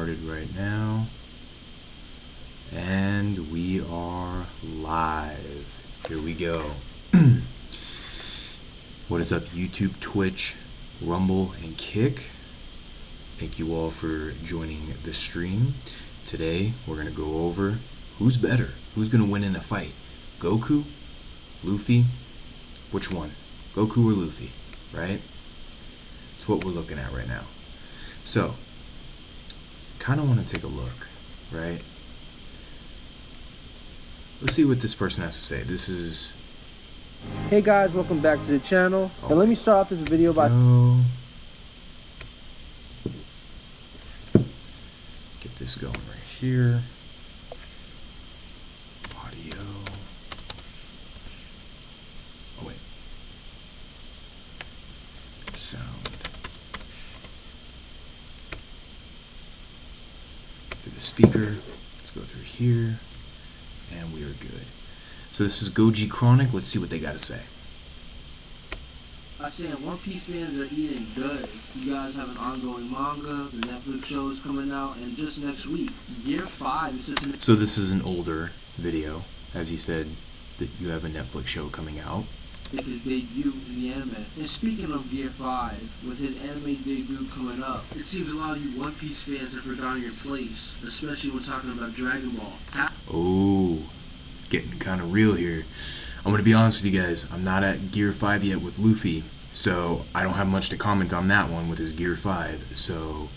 started right now. And we are live. Here we go. What is up, YouTube, Twitch, Rumble, and Kick? Thank you all for joining the stream. Today, we're going to go over who's better, who's going to win in a fight. Goku, Luffy, which one? Goku or Luffy, right? That's what we're looking at right now. So, kind of want to take a look, right? Let's see what this person has to say. This is... Hey guys, welcome back to the channel. And let me start off this video by... Get this going right here. Audio. Oh wait. Sound. Through the speaker. Let's go through here. And we are good. So this is Goji Chronic. Let's see what they got to say. I say One Piece fans are eating good. You guys have an ongoing manga, the Netflix show is coming out, and just next week, Gear 5 is such an... So this is an older video, as he said that you have a Netflix show coming out. Make his debut in the anime. And speaking of Gear 5, with his anime debut coming up, it seems a lot of you One Piece fans have forgotten your place, especially when talking about Dragon Ball. Oh, it's getting kind of real here. I'm going to be honest with you guys, I'm not at Gear 5 yet with Luffy, so I don't have much to comment on that one with his Gear 5, so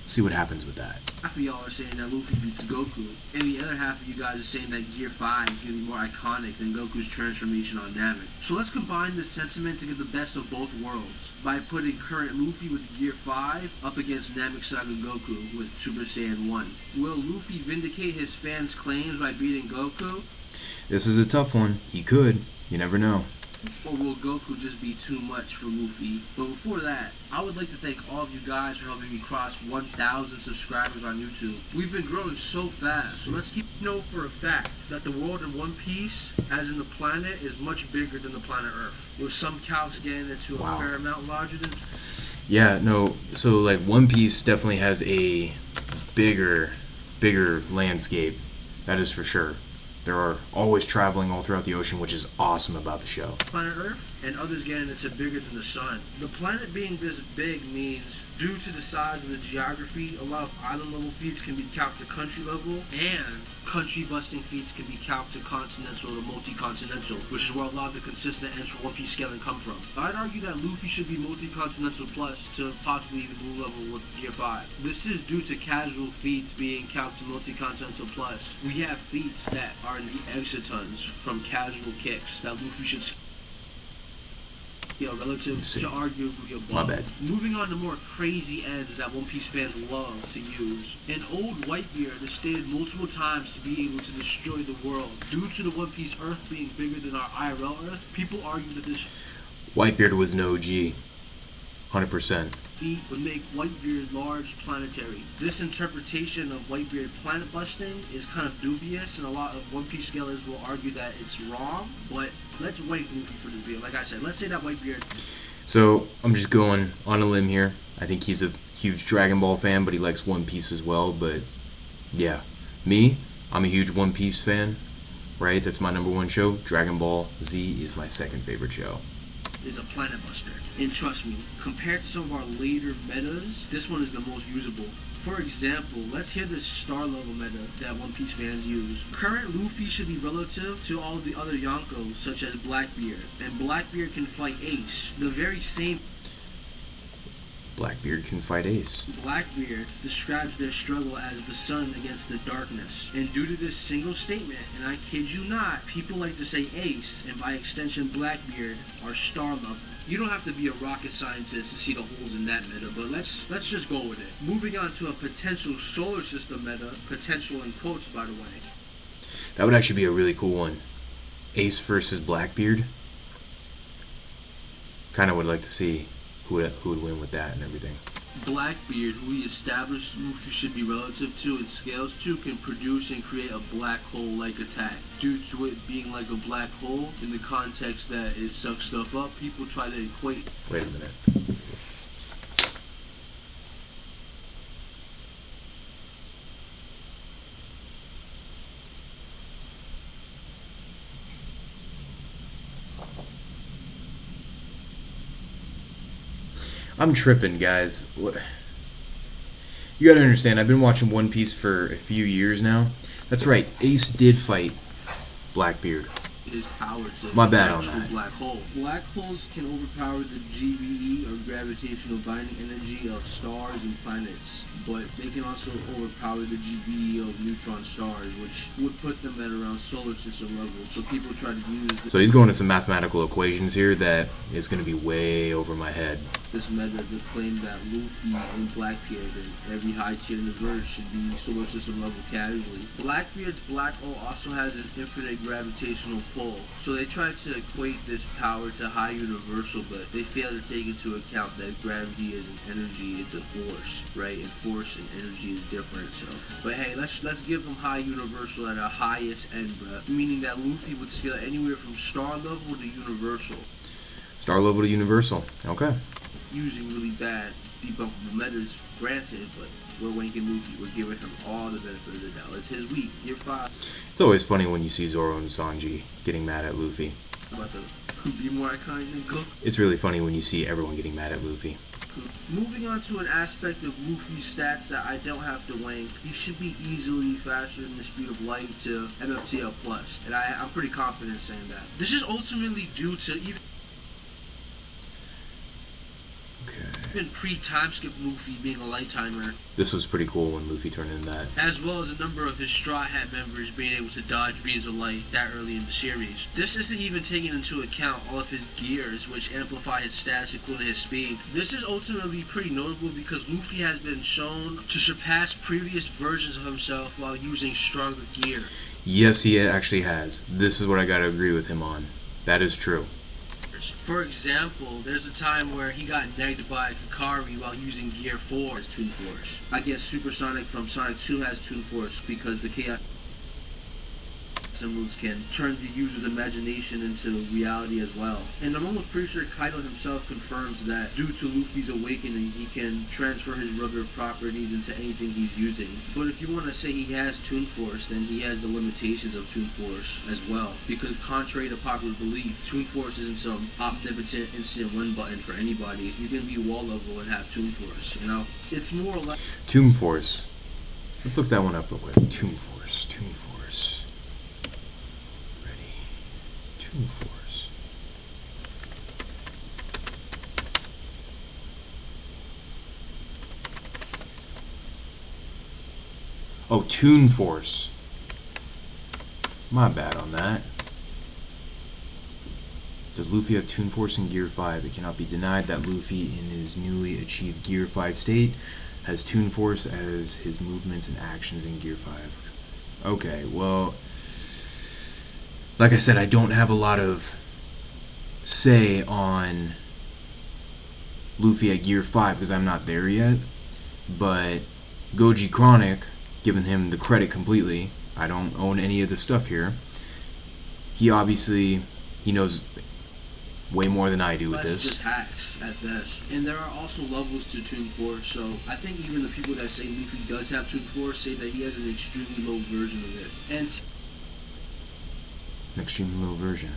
see what happens with that. Half of y'all are saying that Luffy beats Goku, and the other half of you guys are saying that Gear 5 is going to be more iconic than Goku's transformation on Namek. So let's combine this sentiment to get the best of both worlds by putting current Luffy with Gear 5 up against Namek Saga Goku with Super Saiyan 1. Will Luffy vindicate his fans' claims by beating Goku? This is a tough one. He could. You never know. Or will Goku just be too much for Luffy? But before that, I would like to thank all of you guys for helping me cross 1,000 subscribers on YouTube. We've been growing so fast, so let's keep know for a fact that the world in One Piece, as in the planet, is much bigger than the planet Earth. With some calcs getting into a fair amount larger than... Yeah, no, so like One Piece definitely has a bigger landscape. That is for sure. There are always traveling all throughout the ocean, which is awesome about the show. Planet Earth, and others getting into bigger than the sun. The planet being this big means, due to the size of the geography, a lot of island level feats can be calced to country level, and country busting feats can be calced to continental or multi-continental, which is where a lot of the consistent ends for One Piece scaling come from. I'd argue that Luffy should be multi-continental plus to possibly even blue level with Gear 5. This is due to casual feats being calced to multi-continental plus. We have feats that are in the exitons from casual kicks that Luffy should relative to arguably above. My bad. Moving on to more crazy ends that One Piece fans love to use. An old Whitebeard has stated multiple times to be able to destroy the world. Due to the One Piece Earth being bigger than our IRL Earth, people argue that this Whitebeard was an OG. 100%. feat would make Whitebeard large planetary. This interpretation of Whitebeard planet busting is kind of dubious, and a lot of One Piece scalers will argue that it's wrong, but let's wait Luffy for this video. Like I said, let's say that Whitebeard... So, I'm just going on a limb here. I think he's a huge Dragon Ball fan, but he likes One Piece as well, but yeah. Me, I'm a huge One Piece fan, right? That's my #1 show. Dragon Ball Z is my second favorite show. Is a planet buster, and trust me, compared to some of our later metas, this one is the most usable. For example, let's hear the star level meta that One Piece fans use. Current Luffy should be relative to all the other Yonkos, such as Blackbeard, and Blackbeard can fight Ace, the very same. Blackbeard can fight Ace. Blackbeard describes their struggle as the sun against the darkness. And due to this single statement, and I kid you not, people like to say Ace, and by extension Blackbeard, are star level. You don't have to be a rocket scientist to see the holes in that meta, but let's just go with it. Moving on to a potential solar system meta, potential in quotes by the way. That would actually be a really cool one. Ace versus Blackbeard. Kind of would like to see who would win with that and everything. Blackbeard, who he established Luffy should be relative to and scales to, can produce and create a black hole-like attack. Due to it being like a black hole, in the context that it sucks stuff up, people try to equate... Wait a minute. I'm tripping, guys. What? You gotta understand, I've been watching One Piece for a few years now. That's right, Ace did fight Blackbeard. His power to My bad on actual that. black hole. Black holes can overpower the GBE, or gravitational binding energy, of stars and planets, but they can also overpower the GBE of neutron stars, which would put them at around solar system level. So people try to use So he's going to some mathematical equations here that is going to be way over my head. this method to claim that Luffy and Blackbeard and every high tier in the verse should be solar system level casually. Blackbeard's black hole also has an infinite gravitational pull, so they try to equate this power to high universal, but they fail to take into account that gravity is an energy, it's a force, right? And force and energy is different. So, but hey, let's give them high universal at a highest end, bruh. Meaning that Luffy would scale anywhere from star level to universal. Star level to universal. Okay. Using really bad debunkable metas, granted, but we're wanking Luffy. We're giving him all the benefit of the doubt. It's his week, year 5. It's always funny when you see Zoro and Sanji getting mad at Luffy. About to be more iconic than Goku. It's really funny when you see everyone getting mad at Luffy. Moving on to an aspect of Luffy's stats that I don't have to wank, he should be easily faster than the speed of light to MFTL plus, and I'm pretty confident saying that. This is ultimately due to even pre-time skip Luffy being a light timer, This was pretty cool when Luffy turned into that. as well as a number of his Straw Hat members being able to dodge beams of light that early in the series. This isn't even taking into account all of his gears, which amplify his stats, including his speed. This is ultimately pretty notable because Luffy has been shown to surpass previous versions of himself while using stronger gear. Yes, he actually has. This is what I gotta agree with him on. That is true. For example, there's a time where he got negged by Kakari while using Gear 4 as Toon Force. I guess Supersonic from Sonic 2 has Toon Force because the Chaos symbols can turn the user's imagination into reality as well. And I'm almost pretty sure Kaido himself confirms that due to Luffy's awakening, he can transfer his rubber properties into anything he's using. But if you want to say he has Toon Force, then he has the limitations of Toon Force as well. Because contrary to popular belief, Toon Force isn't some omnipotent instant win button for anybody. You can be wall level and have Toon Force, you know? It's more like Tomb Force. Let's look that one up real quick. Tomb Force. Tomb Force. Toon Force. Oh, Toon Force. My bad on that. Does Luffy have Toon Force in Gear 5? It cannot be denied that Luffy, in his newly achieved Gear 5 state, has Toon Force as his movements and actions in Gear 5. Okay, well, like I said, I don't have a lot of say on Luffy at Gear 5 because I'm not there yet, but Goji Chronic, giving him the credit completely, I don't own any of the stuff here, he knows way more than I do with this. just hacks at best. And there are also levels to Toon Force, so I think even the people that say Luffy does have Toon Force say that he has an extremely low version of it. And An extremely low version.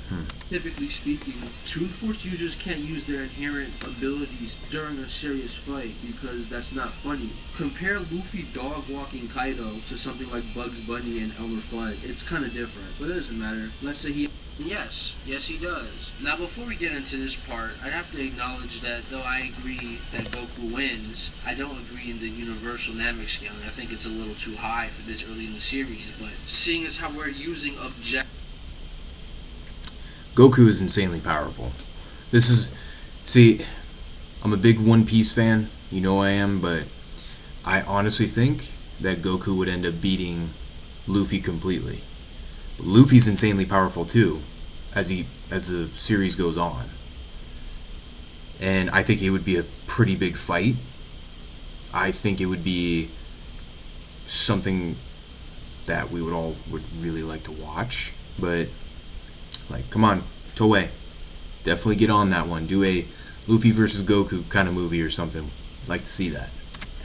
typically speaking, Toon Force users can't use their inherent abilities during a serious fight because that's not funny. Compare Luffy dog walking Kaido to something like Bugs Bunny and Elmer Fudd. It's kind of different, but it doesn't matter. Let's say he... Yes, he does. Now, before we get into this part, I have to acknowledge that though I agree that Goku wins, I don't agree in the universal Namek scaling. I think it's a little too high for this early in the series, but seeing as how we're using Goku is insanely powerful. See, I'm a big One Piece fan, you know I am, but I honestly think that Goku would end up beating Luffy completely. But Luffy's insanely powerful too, as the series goes on. And I think it would be a pretty big fight. I think it would be something that we would really like to watch, but like, come on, Toei, definitely get on that one. Do a Luffy versus Goku kind of movie or something. Like to see that.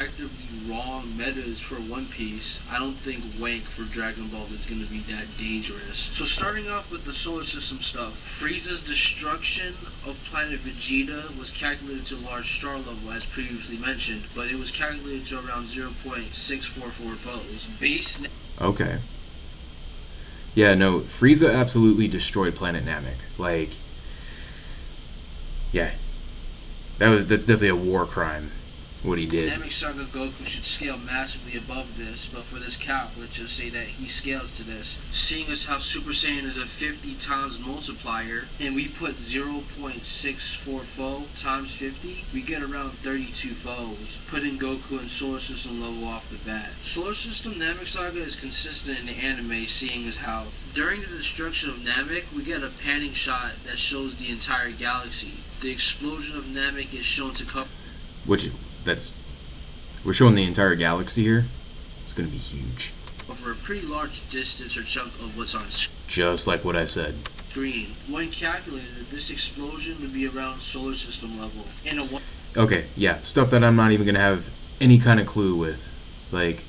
actively wrong metas for One Piece, I don't think Wank for Dragon Ball is going to be that dangerous. So starting off with the solar system stuff, Frieza's destruction of planet Vegeta was calculated to large star level as previously mentioned, but it was calculated to around 0.644 foes. Base. Okay. Yeah, no, Frieza absolutely destroyed Planet Namek. Like, yeah, that's definitely a war crime. What he did. Namek Saga Goku should scale massively above this, but for this calc, let's just say that he scales to this. Seeing as how Super Saiyan is a 50 times multiplier, and we put 0.64 foe times 50, we get around 32 foes, putting Goku in Solar System level off the bat. Solar System Namek Saga is consistent in the anime, seeing as how during the destruction of Namek, we get a panning shot that shows the entire galaxy. The explosion of Namek is shown to cover... We're showing the entire galaxy here. It's gonna be huge. Over a pretty large distance or chunk of what's on screen. Just like what I said. When calculated, this explosion would be around solar system level. Okay, yeah, stuff that I'm not even gonna have any kind of clue with. Like,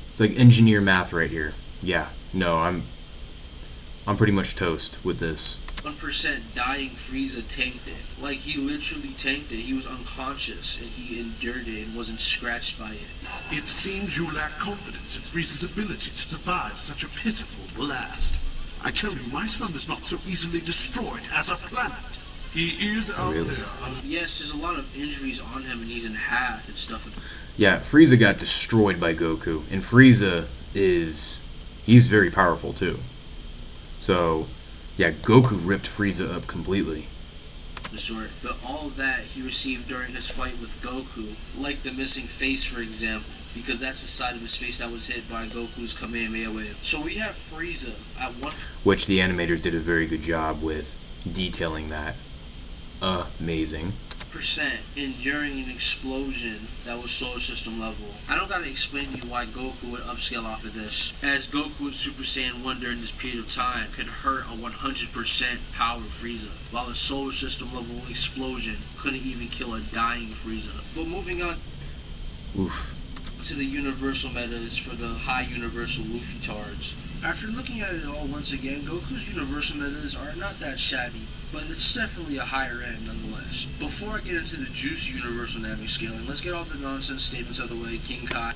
it's like engineer math right here. Yeah, no, I'm pretty much toast with this. 1% dying Frieza tanked it. Like, he literally tanked it. He was unconscious, and he endured it and wasn't scratched by it. It seems you lack confidence in Frieza's ability to survive such a pitiful blast. I tell you, my son is not so easily destroyed as a planet. He is out there. Yes, there's a lot of injuries on him, and he's in half and stuff. Yeah, Frieza got destroyed by Goku, and Frieza he's very powerful too. So, yeah, Goku ripped Frieza up completely. But all of that he received during his fight with Goku, like the missing face, for example, because that's the side of his face that was hit by Goku's Kamehameha wave. So we have Frieza at one... Which the animators did a very good job with detailing that. Amazing. Percent enduring an explosion that was solar system level. I don't gotta explain to you why Goku would upscale off of this, as Goku and Super Saiyan 1 during this period of time could hurt a 100% power Frieza, while a solar system level explosion couldn't even kill a dying Frieza. But moving on to the universal metas for the high universal Luffy tards. After looking at it all once again, Goku's universal metas are not that shabby, but it's definitely a higher end nonetheless. Before I get into the juicy universal Namek scaling, let's get all the nonsense statements out of the way. King Kai.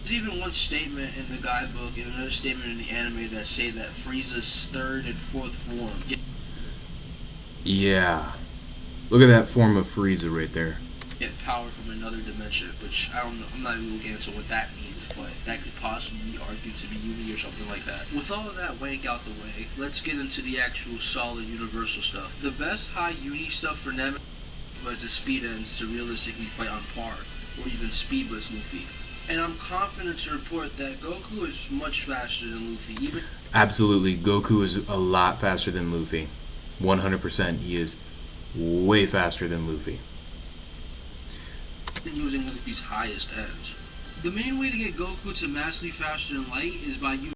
There's even one statement in the guidebook and another statement in the anime that say that Frieza's third and fourth form. Yeah. Look at that form of Frieza right there. Get power from another dimension, which I don't know, I'm not even going to get into what that means, but that could possibly be argued to be uni or something like that. With all of that wank out the way, let's get into the actual solid universal stuff. The best high uni stuff for Namek was the speed ends to realistically fight on par, or even speedless Luffy. And I'm confident to report that Goku is much faster than Luffy. Absolutely, Goku is a lot faster than Luffy. 100%, he is way faster than Luffy. Using Luffy's highest ends. The main way to get Goku to massively faster than light is by using